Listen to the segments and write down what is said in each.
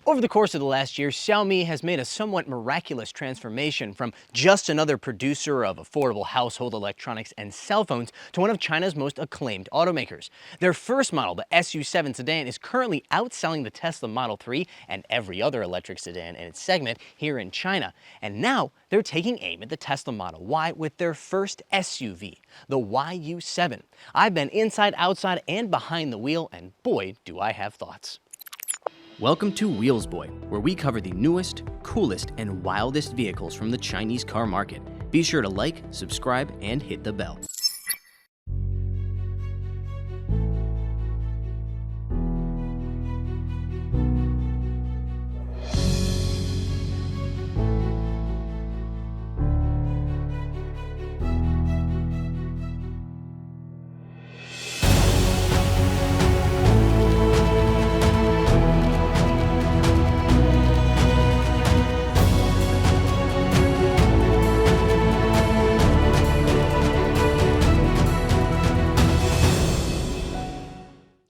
Over the course of the last year, Xiaomi has made a somewhat miraculous transformation from just another producer of affordable household electronics and cell phones to one of China's most acclaimed automakers. Their first model, the SU7 sedan, is currently outselling the Tesla Model 3 and every other electric sedan in its segment here in China. And now they're taking aim at the Tesla Model Y with their first SUV, the YU7. I've been inside, outside, and behind the wheel, and boy, do I have thoughts. Welcome to Wheelsboy, where we cover the newest, coolest, and wildest vehicles from the Chinese car market. Be sure to like, subscribe, and hit the bell.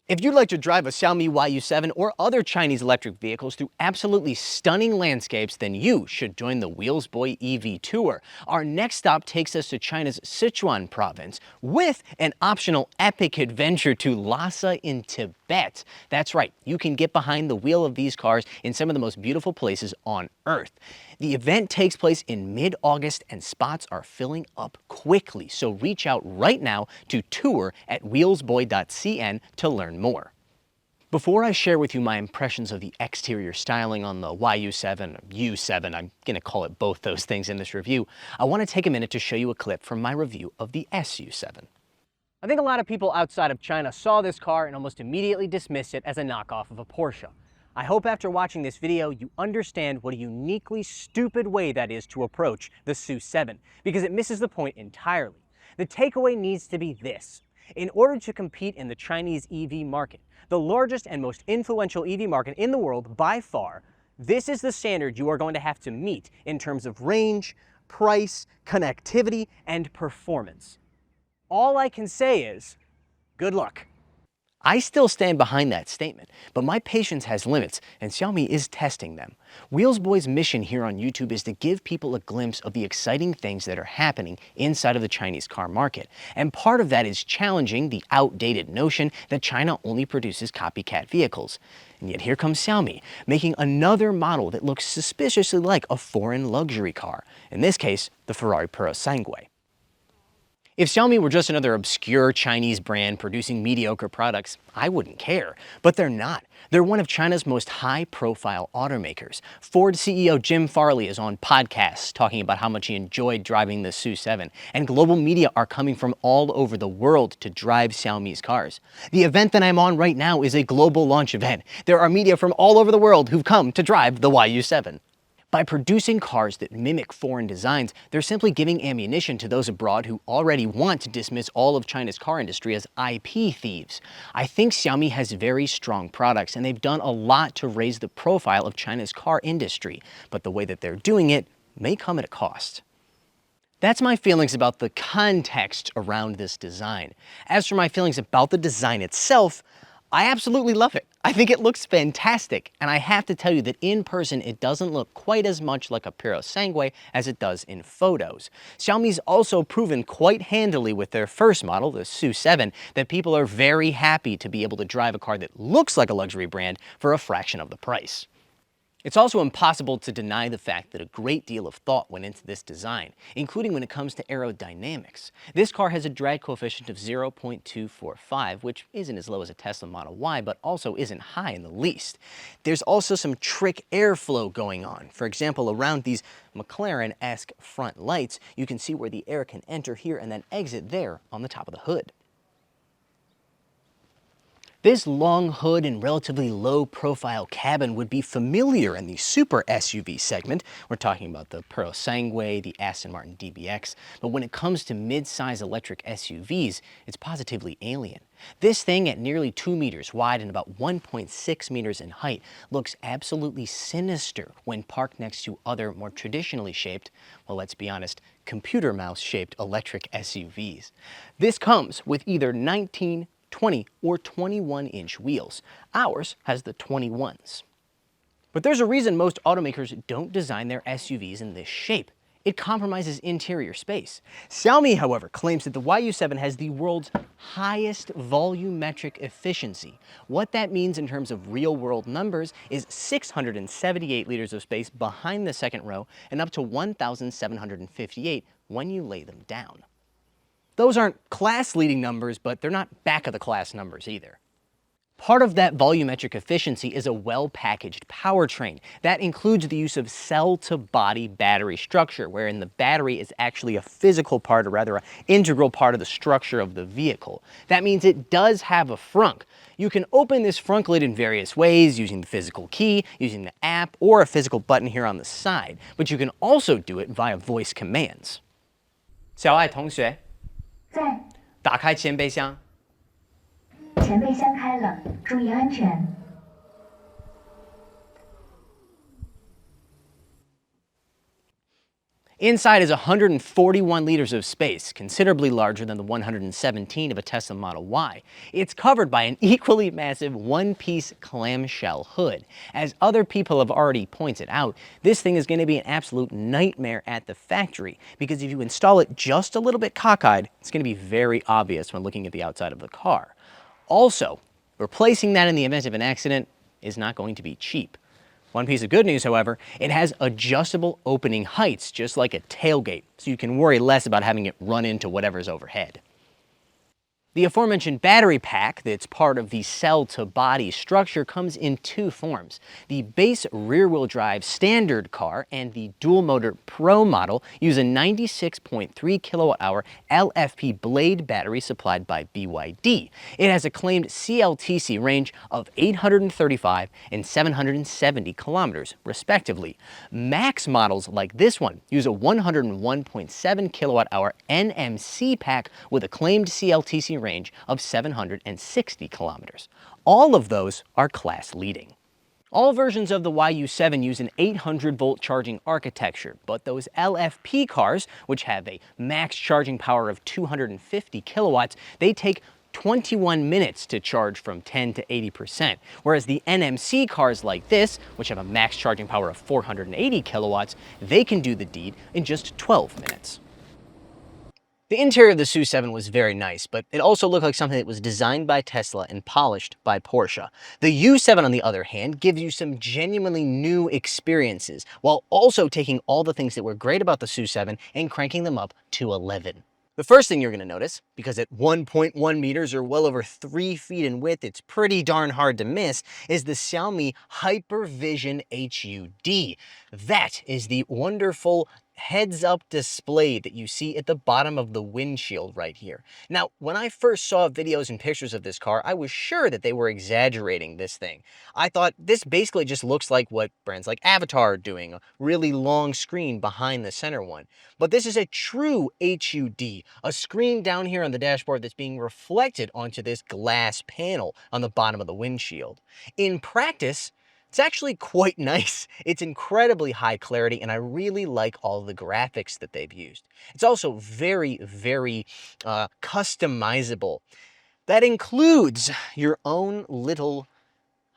If you'd like to drive a Xiaomi YU7 or other Chinese electric vehicles through absolutely stunning landscapes, then you should join the Wheelsboy EV Tour. Our next stop takes us to China's Sichuan province with an optional epic adventure to Lhasa in Tibet. That's right, you can get behind the wheel of these cars in some of the most beautiful places on Earth. The event takes place in mid-August and spots are filling up quickly, so reach out right now to tour@wheelsboy.cn to learn more. Before I share with you my impressions of the exterior styling on the YU7, U7, I'm going to call it both those things in this review, I want to take a minute to show you a clip from my review of the SU7. I think a lot of people outside of China saw this car and almost immediately dismissed it as a knockoff of a Porsche. I hope after watching this video you understand what a uniquely stupid way that is to approach the SU7, because it misses the point entirely. The takeaway needs to be this. In order to compete in the Chinese EV market, the largest and most influential EV market in the world by far, this is the standard you are going to have to meet in terms of range, price, connectivity, and performance. All I can say is, good luck. I still stand behind that statement, but my patience has limits, and Xiaomi is testing them. Wheelsboy's mission here on YouTube is to give people a glimpse of the exciting things that are happening inside of the Chinese car market, and part of that is challenging the outdated notion that China only produces copycat vehicles. And yet here comes Xiaomi, making another model that looks suspiciously like a foreign luxury car, in this case, the Ferrari Purosangue. If Xiaomi were just another obscure Chinese brand producing mediocre products, I wouldn't care. But they're not. They're one of China's most high-profile automakers. Ford CEO Jim Farley is on podcasts talking about how much he enjoyed driving the SU7, and global media are coming from all over the world to drive Xiaomi's cars. The event that I'm on right now is a global launch event. There are media from all over the world who've come to drive the YU7. By producing cars that mimic foreign designs, they're simply giving ammunition to those abroad who already want to dismiss all of China's car industry as IP thieves. I think Xiaomi has very strong products, and they've done a lot to raise the profile of China's car industry, but the way that they're doing it may come at a cost. That's my feelings about the context around this design. As for my feelings about the design itself, I absolutely love it. I think it looks fantastic, and I have to tell you that in person it doesn't look quite as much like a Purosangue as it does in photos. Xiaomi's also proven quite handily with their first model, the SU7, that people are very happy to be able to drive a car that looks like a luxury brand for a fraction of the price. It's also impossible to deny the fact that a great deal of thought went into this design, including when it comes to aerodynamics. This car has a drag coefficient of 0.245, which isn't as low as a Tesla Model Y, but also isn't high in the least. There's also some trick airflow going on. For example, around these McLaren-esque front lights, you can see where the air can enter here and then exit there on the top of the hood. This long hood and relatively low profile cabin would be familiar in the super SUV segment. We're talking about the Purosangue, the Aston Martin DBX, but when it comes to mid-size electric SUVs, it's positively alien. This thing at nearly 2 meters wide and about 1.6 meters in height looks absolutely sinister when parked next to other more traditionally shaped, well, let's be honest, computer mouse shaped electric SUVs. This comes with either 19, 20 or 21-inch wheels. Ours has the 21s. But there's a reason most automakers don't design their SUVs in this shape. It compromises interior space. Xiaomi, however, claims that the YU7 has the world's highest volumetric efficiency. What that means in terms of real-world numbers is 678 liters of space behind the second row and up to 1,758 when you lay them down. Those aren't class-leading numbers, but they're not back-of-the-class numbers either. Part of that volumetric efficiency is a well-packaged powertrain. That includes the use of cell-to-body battery structure, wherein the battery is actually a physical part, or rather an integral part of the structure of the vehicle. That means it does have a frunk. You can open this frunk lid in various ways, using the physical key, using the app, or a physical button here on the side. But you can also do it via voice commands. 小爱同学，在，打开前备箱。前备箱开了，注意安全。Inside is 141 liters of space, considerably larger than the 117 of a Tesla Model Y. It's covered by an equally massive one-piece clamshell hood. As other people have already pointed out, this thing is going to be an absolute nightmare at the factory, because if you install it just a little bit cockeyed, it's going to be very obvious when looking at the outside of the car. Also, replacing that in the event of an accident is not going to be cheap. One piece of good news, however, it has adjustable opening heights, just like a tailgate, so you can worry less about having it run into whatever's overhead. The aforementioned battery pack that's part of the cell-to-body structure comes in two forms. The base rear-wheel drive standard car and the dual-motor Pro model use a 96.3 kilowatt-hour LFP blade battery supplied by BYD. It has a claimed CLTC range of 835 and 770 kilometers, respectively. Max models like this one use a 101.7 kilowatt-hour NMC pack with a claimed CLTC range of 760 kilometers. All of those are class leading. All versions of the YU7 use an 800-volt charging architecture, but those LFP cars, which have a max charging power of 250 kilowatts, they take 21 minutes to charge from 10 to 80%, whereas the NMC cars like this, which have a max charging power of 480 kilowatts, they can do the deed in just 12 minutes. The interior of the SU7 was very nice, but it also looked like something that was designed by Tesla and polished by Porsche. The U7, on the other hand, gives you some genuinely new experiences, while also taking all the things that were great about the SU7 and cranking them up to 11. The first thing you're going to notice, because at 1.1 meters or well over 3 feet in width, it's pretty darn hard to miss, is the Xiaomi Hypervision HUD. That is the wonderful heads-up display that you see at the bottom of the windshield right here. Now, when I first saw videos and pictures of this car, I was sure that they were exaggerating this thing. I thought this basically just looks like what brands like Avatar are doing, a really long screen behind the center one. But this is a true HUD, a screen down here on the dashboard that's being reflected onto this glass panel on the bottom of the windshield. In practice, it's actually quite nice. It's incredibly high clarity, and I really like all the graphics that they've used. It's also very, very customizable. That includes your own little,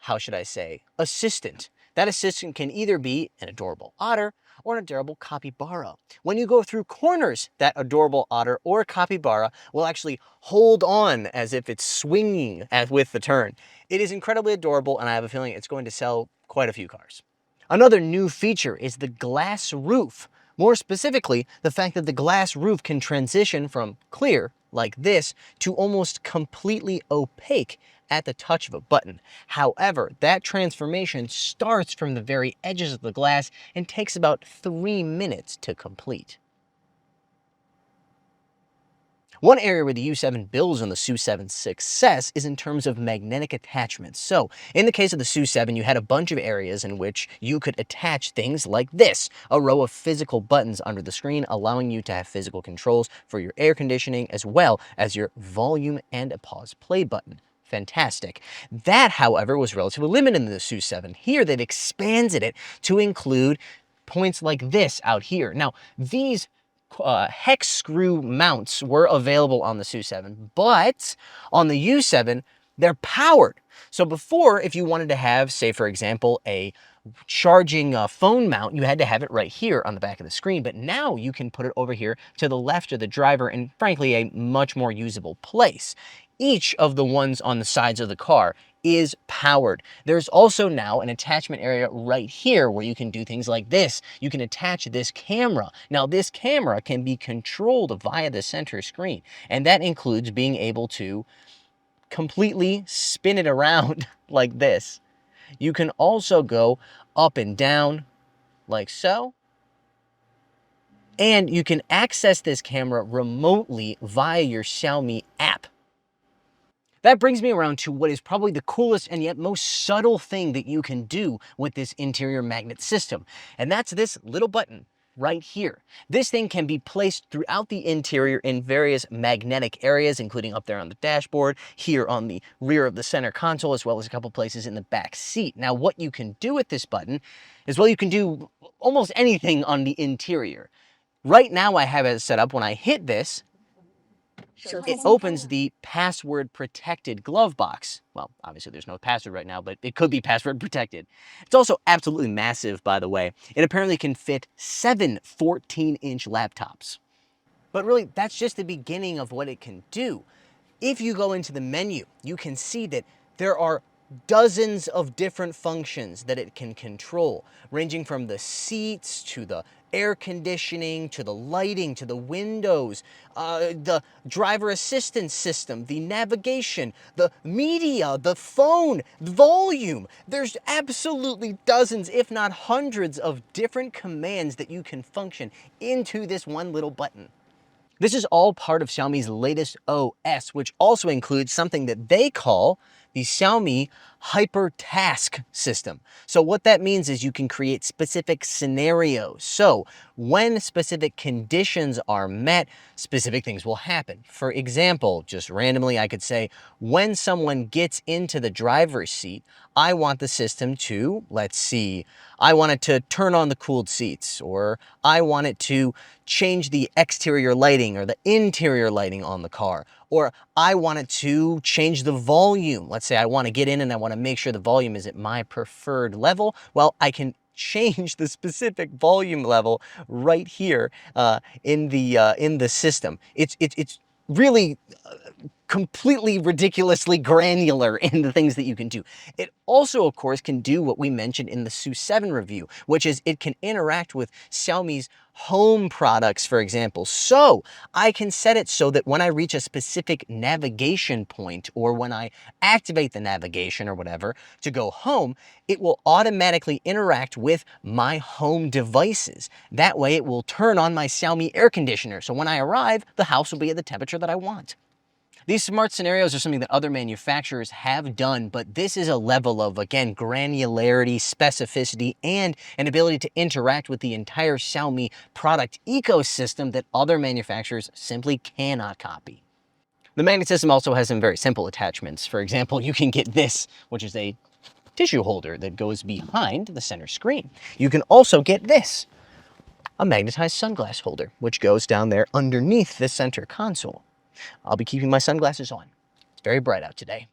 how should I say, assistant. That assistant can either be an adorable otter or an adorable capybara. When you go through corners, that adorable otter or capybara will actually hold on as if it's swinging with the turn. It is incredibly adorable, and I have a feeling it's going to sell quite a few cars. Another new feature is the glass roof. More specifically, the fact that the glass roof can transition from clear, like this, to almost completely opaque at the touch of a button. However, that transformation starts from the very edges of the glass and takes about 3 minutes to complete. One area where the U7 builds on the SU7's success is in terms of magnetic attachments. So, in the case of the SU7, you had a bunch of areas in which you could attach things like this, a row of physical buttons under the screen, allowing you to have physical controls for your air conditioning as well as your volume and a pause play button. Fantastic. That, however, was relatively limited in the SU7. Here, they've expanded it to include points like this out here. Now, these hex screw mounts were available on the SU7, but on the U7, They're powered. So before, if you wanted to have, say, for example, a charging phone mount, you had to have it right here on the back of the screen. But now you can put it over here to the left of the driver and frankly, a much more usable place. Each of the ones on the sides of the car is powered. There's also now an attachment area right here where you can do things like this. You can attach this camera. Now this camera can be controlled via the center screen, and that includes being able to completely spin it around like this. You can also go up and down like so. And you can access this camera remotely via your Xiaomi app. That brings me around to what is probably the coolest and yet most subtle thing that you can do with this interior magnet system. And that's this little button right here. This thing can be placed throughout the interior in various magnetic areas, including up there on the dashboard, here on the rear of the center console, as well as a couple places in the back seat. Now, what you can do with this button is, well, you can do almost anything on the interior. Right now, I have it set up when I hit this, it opens the password protected glove box. Well, obviously there's no password right now, but it could be password protected. It's also absolutely massive, by the way. It apparently can fit 7 14-inch laptops. But really, that's just the beginning of what it can do. If you go into the menu, you can see that there are dozens of different functions that it can control, ranging from the seats to the air conditioning, to the lighting, to the windows, the driver assistance system, the navigation, the media, the phone, volume. There's absolutely dozens, if not hundreds, of different commands that you can function into this one little button. This is all part of Xiaomi's latest OS, which also includes something that they call the Xiaomi Hyper Task system. So what that means is you can create specific scenarios. So when specific conditions are met, specific things will happen. For example, just randomly, I could say, when someone gets into the driver's seat, I want the system to, let's see, I want it to turn on the cooled seats, or I want it to change the exterior lighting or the interior lighting on the car, or I want it to change the volume. Let's say I want to get in and I want to make sure the volume is at my preferred level. Well, I can change the specific volume level right here in the system. It's really completely ridiculously granular in the things that you can do. It also, of course, can do what we mentioned in the YU7 review, which is it can interact with Xiaomi's home products, for example. So I can set it so that when I reach a specific navigation point, or when I activate the navigation or whatever to go home, it will automatically interact with my home devices. That way it will turn on my Xiaomi air conditioner. So when I arrive, the house will be at the temperature that I want. These smart scenarios are something that other manufacturers have done, but this is a level of, again, granularity, specificity, and an ability to interact with the entire Xiaomi product ecosystem that other manufacturers simply cannot copy. The magnet system also has some very simple attachments. For example, you can get this, which is a tissue holder that goes behind the center screen. You can also get this, a magnetized sunglass holder, which goes down there underneath the center console. I'll be keeping my sunglasses on. It's very bright out today.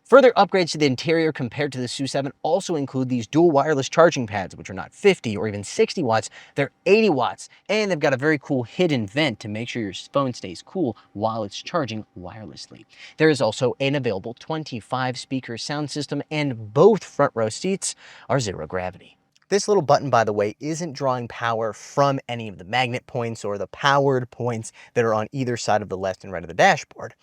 Further upgrades to the interior compared to the YU7 also include these dual wireless charging pads, which are not 50 or even 60 watts, they're 80 watts, and they've got a very cool hidden vent to make sure your phone stays cool while it's charging wirelessly. There is also an available 25-speaker sound system, and both front row seats are zero gravity. This little button, by the way, isn't drawing power from any of the magnet points or the powered points that are on either side of the left and right of the dashboard.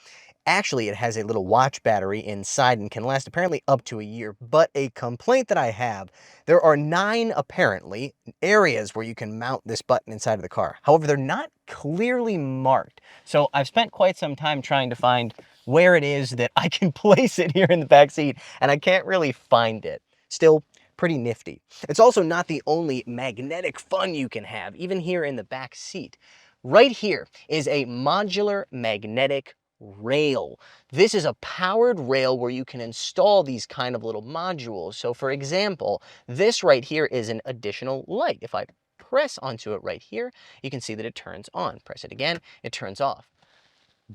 Actually, it has a little watch battery inside and can last apparently up to a year. But a complaint that I have, there are 9 apparently areas where you can mount this button inside of the car. However, they're not clearly marked. So I've spent quite some time trying to find where it is that I can place it here in the back seat, and I can't really find it. Still pretty nifty. It's also not the only magnetic fun you can have, even here in the back seat. Right here is a modular magnetic rail. This is a powered rail where you can install these kind of little modules. So for example, this right here is an additional light. If I press onto it right here, you can see that it turns on. Press it again, it turns off.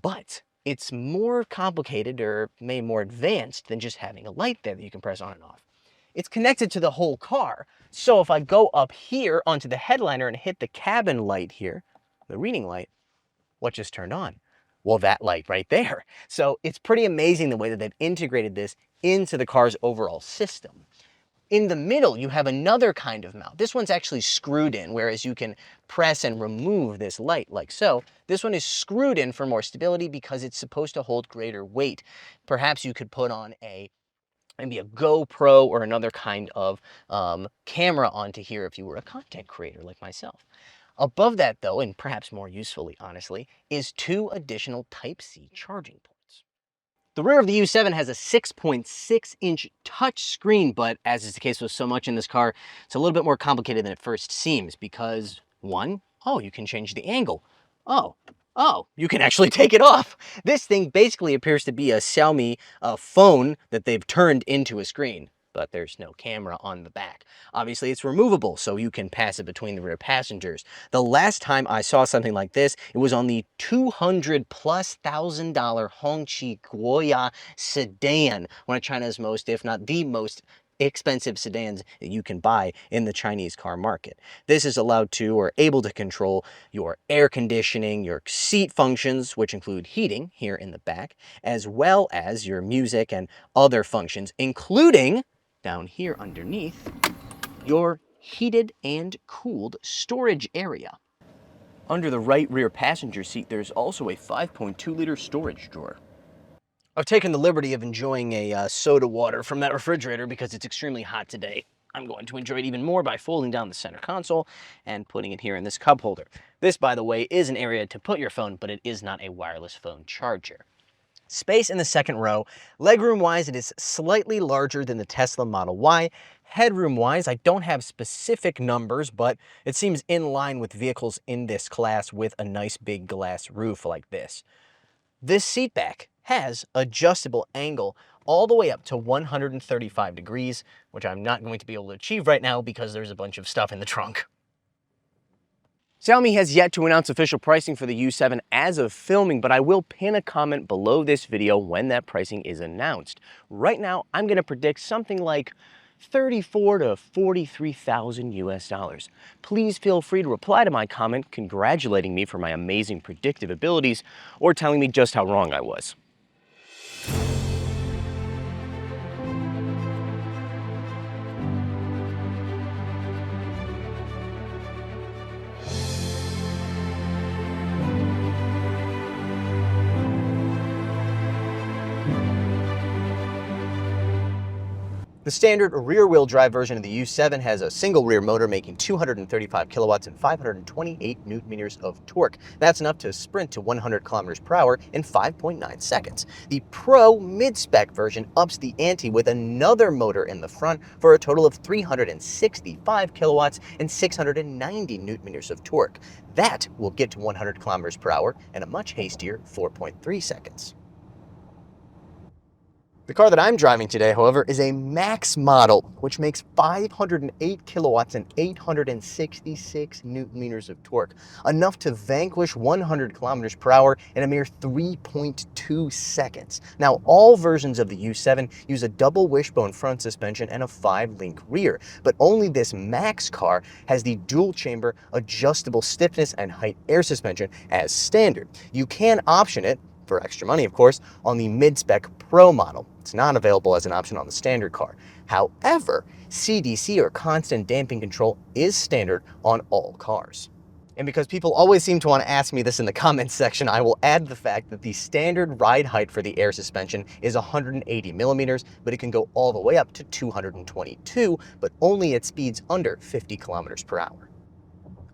But it's more complicated or maybe more advanced than just having a light there that you can press on and off. It's connected to the whole car. So if I go up here onto the headliner and hit the cabin light here, the reading light, what just turned on? Well, that light right there. So it's pretty amazing the way that they've integrated this into the car's overall system. In the middle, you have another kind of mount. This one's actually screwed in, whereas you can press and remove this light like so. This one is screwed in for more stability because it's supposed to hold greater weight. Perhaps you could put on maybe a GoPro or another kind of camera onto here if you were a content creator like myself. Above that though, and perhaps more usefully honestly, is 2 additional Type-C charging ports. The rear of the YU7 has a 6.6-inch touch screen, but as is the case with so much in this car, it's a little bit more complicated than it first seems because, one, oh, you can change the angle. Oh, you can actually take it off. This thing basically appears to be a Xiaomi phone that they've turned into a screen, but there's no camera on the back. Obviously, it's removable, so you can pass it between the rear passengers. The last time I saw something like this, it was on the $200,000+ Hongqi Guoya sedan, one of China's most, if not the most, expensive sedans that you can buy in the Chinese car market. This is allowed to or able to control your air conditioning, your seat functions, which include heating here in the back, as well as your music and other functions, including down here underneath your heated and cooled storage area. Under the right rear passenger seat, there's also a 5.2-liter storage drawer. I've taken the liberty of enjoying a soda water from that refrigerator because it's extremely hot today. I'm going to enjoy it even more by folding down the center console and putting it here in this cup holder. This, by the way, is an area to put your phone, but it is not a wireless phone charger. Space in the second row. Legroom-wise, it is slightly larger than the Tesla Model Y. Headroom-wise, I don't have specific numbers, but it seems in line with vehicles in this class with a nice big glass roof like this. This seat back has adjustable angle all the way up to 135 degrees, which I'm not going to be able to achieve right now because there's a bunch of stuff in the trunk. Xiaomi has yet to announce official pricing for the YU7 as of filming, but I will pin a comment below this video when that pricing is announced. Right now, I'm going to predict something like 34 to 43,000 US dollars. Please feel free to reply to my comment congratulating me for my amazing predictive abilities or telling me just how wrong I was. The standard rear-wheel drive version of the YU7 has a single rear motor making 235 kilowatts and 528 newton-meters of torque. That's enough to sprint to 100 kilometers per hour in 5.9 seconds. The Pro mid-spec version ups the ante with another motor in the front for a total of 365 kilowatts and 690 newton-meters of torque. That will get to 100 kilometers per hour in a much hastier 4.3 seconds. The car that I'm driving today, however, is a Max model, which makes 508 kilowatts and 866 newton-meters of torque, enough to vanquish 100 kilometers per hour in a mere 3.2 seconds. Now, all versions of the YU7 use a double wishbone front suspension and a 5-link rear, but only this Max car has the dual-chamber adjustable stiffness and height air suspension as standard. You can option it, for extra money of course, on the mid-spec Pro model. It's not available as an option on the standard car. However, CDC or constant damping control is standard on all cars. And because people always seem to want to ask me this in the comments section, I will add the fact that the standard ride height for the air suspension is 180 millimeters, but it can go all the way up to 222, but only at speeds under 50 kilometers per hour.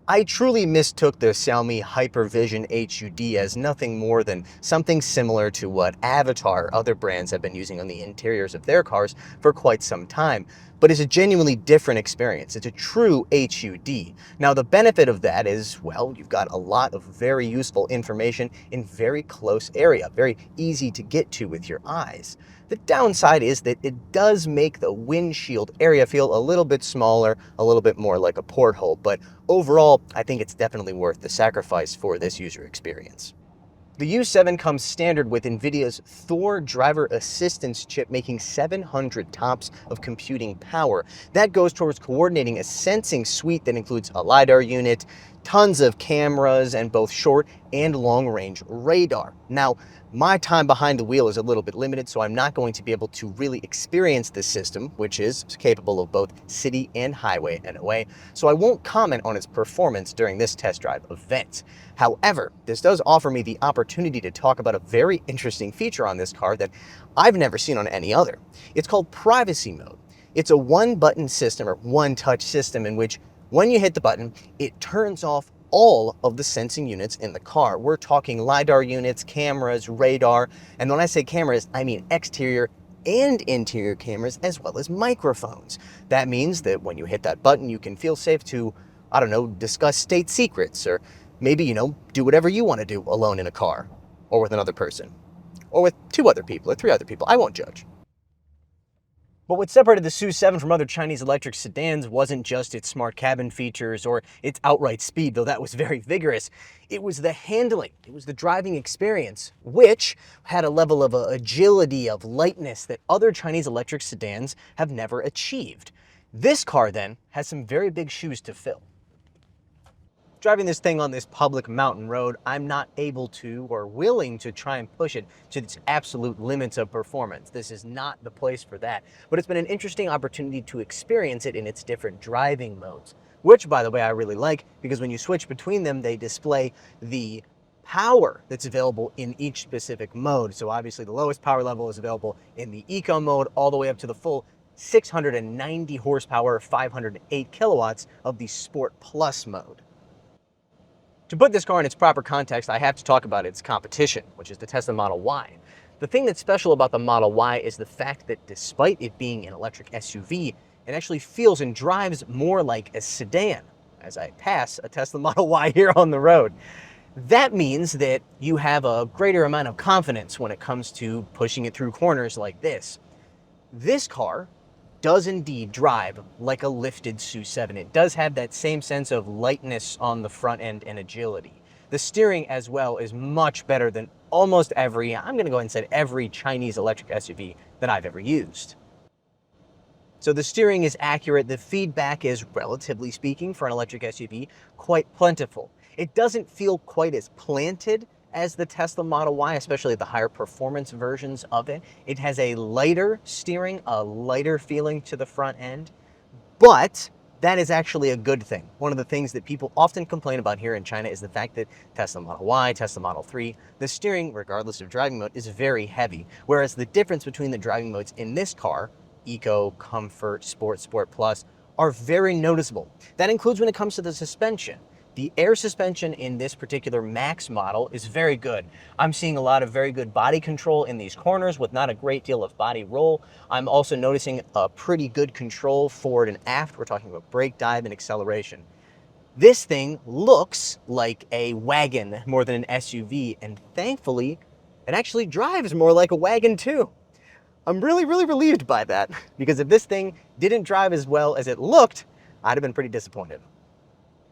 I truly mistook the Xiaomi Hypervision HUD as nothing more than something similar to what Avatar, other brands have been using on the interiors of their cars for quite some time, but it's a genuinely different experience. It's a true HUD. Now, the benefit of that is, well, you've got a lot of very useful information in very close area, very easy to get to with your eyes. The downside is that it does make the windshield area feel a little bit smaller, a little bit more like a porthole, but overall, I think it's definitely worth the sacrifice for this user experience. The U7 comes standard with NVIDIA's Thor driver assistance chip, making 700 TOPS of computing power. That goes towards coordinating a sensing suite that includes a LiDAR unit, tons of cameras, and both short and long-range radar. Now, my time behind the wheel is a little bit limited, so I'm not going to be able to really experience this system, which is capable of both city and highway NOA, so I won't comment on its performance during this test drive event. However, this does offer me the opportunity to talk about a very interesting feature on this car that I've never seen on any other. It's called privacy mode. It's a one-button system or one-touch system in which when you hit the button, it turns off all of the sensing units in the car. We're talking LiDAR units, cameras, radar, and when I say cameras, I mean exterior and interior cameras as well as microphones. That means that when you hit that button, you can feel safe to, I don't know, discuss state secrets or maybe, do whatever you want to do alone in a car or with another person or with 2 other people or 3 other people. I won't judge. But what separated the SU7 from other Chinese electric sedans wasn't just its smart cabin features or its outright speed, though that was very vigorous. It was the handling, it was the driving experience, which had a level of agility, of lightness that other Chinese electric sedans have never achieved. This car, then, has some very big shoes to fill. Driving this thing on this public mountain road, I'm not able to or willing to try and push it to its absolute limits of performance. This is not the place for that. But it's been an interesting opportunity to experience it in its different driving modes, which, by the way, I really like because when you switch between them, they display the power that's available in each specific mode. So obviously the lowest power level is available in the eco mode all the way up to the full 690 horsepower, 508 kilowatts of the Sport Plus mode. To put this car in its proper context, I have to talk about its competition, which is the Tesla Model Y. The thing that's special about the Model Y is the fact that despite it being an electric SUV, it actually feels and drives more like a sedan as I pass a Tesla Model Y here on the road. That means that you have a greater amount of confidence when it comes to pushing it through corners like this. This car does indeed drive like a lifted SU7. It does have that same sense of lightness on the front end and agility. The steering as well is much better than almost every, I'm gonna go ahead and say every Chinese electric SUV that I've ever used. So the steering is accurate, the feedback is, relatively speaking, for an electric SUV, quite plentiful. It doesn't feel quite as planted as the Tesla Model Y, especially the higher performance versions of it. It has a lighter steering, a lighter feeling to the front end, but that is actually a good thing. One of the things that people often complain about here in China is the fact that Tesla Model Y, Tesla Model 3, the steering, regardless of driving mode, is very heavy, whereas the difference between the driving modes in this car, Eco, Comfort, Sport, Sport Plus, are very noticeable. That includes when it comes to the suspension. The air suspension in this particular Max model is very good. I'm seeing a lot of very good body control in these corners with not a great deal of body roll. I'm also noticing a pretty good control forward and aft. We're talking about brake, dive, and acceleration. This thing looks like a wagon more than an SUV, and thankfully, it actually drives more like a wagon too. I'm really relieved by that, because if this thing didn't drive as well as it looked, I'd have been pretty disappointed.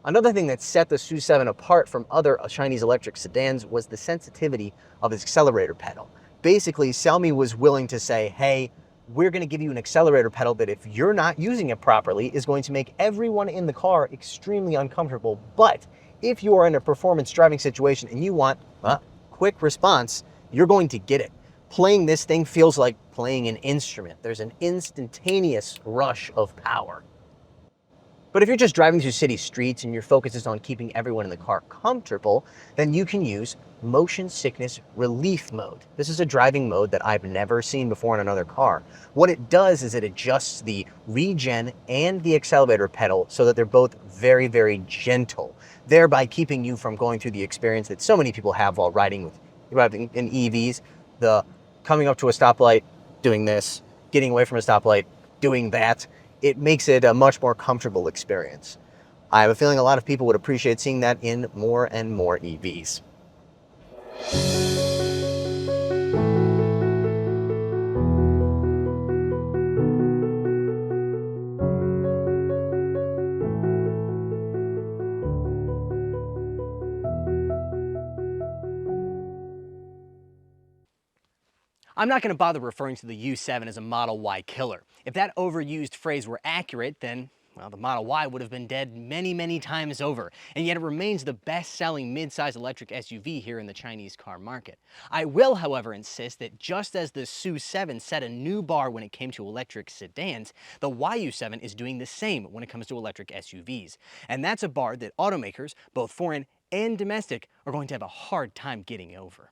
Another thing that set the SU7 apart from other Chinese electric sedans was the sensitivity of its accelerator pedal. Basically, Xiaomi was willing to say, hey, we're going to give you an accelerator pedal that if you're not using it properly is going to make everyone in the car extremely uncomfortable. But if you are in a performance driving situation and you want a quick response, you're going to get it. Playing this thing feels like playing an instrument. There's an instantaneous rush of power. But if you're just driving through city streets and your focus is on keeping everyone in the car comfortable, then you can use motion sickness relief mode. This is a driving mode that I've never seen before in another car. What it does is it adjusts the regen and the accelerator pedal so that they're both very gentle, thereby keeping you from going through the experience that so many people have while riding in EVs, the coming up to a stoplight, doing this, getting away from a stoplight, doing that. It makes it a much more comfortable experience. I have a feeling a lot of people would appreciate seeing that in more and more EVs. I'm not going to bother referring to the U7 as a Model Y killer. If that overused phrase were accurate, then well, the Model Y would have been dead many, many times over, and yet it remains the best-selling mid-size electric SUV here in the Chinese car market. I will, however, insist that just as the SU7 set a new bar when it came to electric sedans, the YU7 is doing the same when it comes to electric SUVs. And that's a bar that automakers, both foreign and domestic, are going to have a hard time getting over.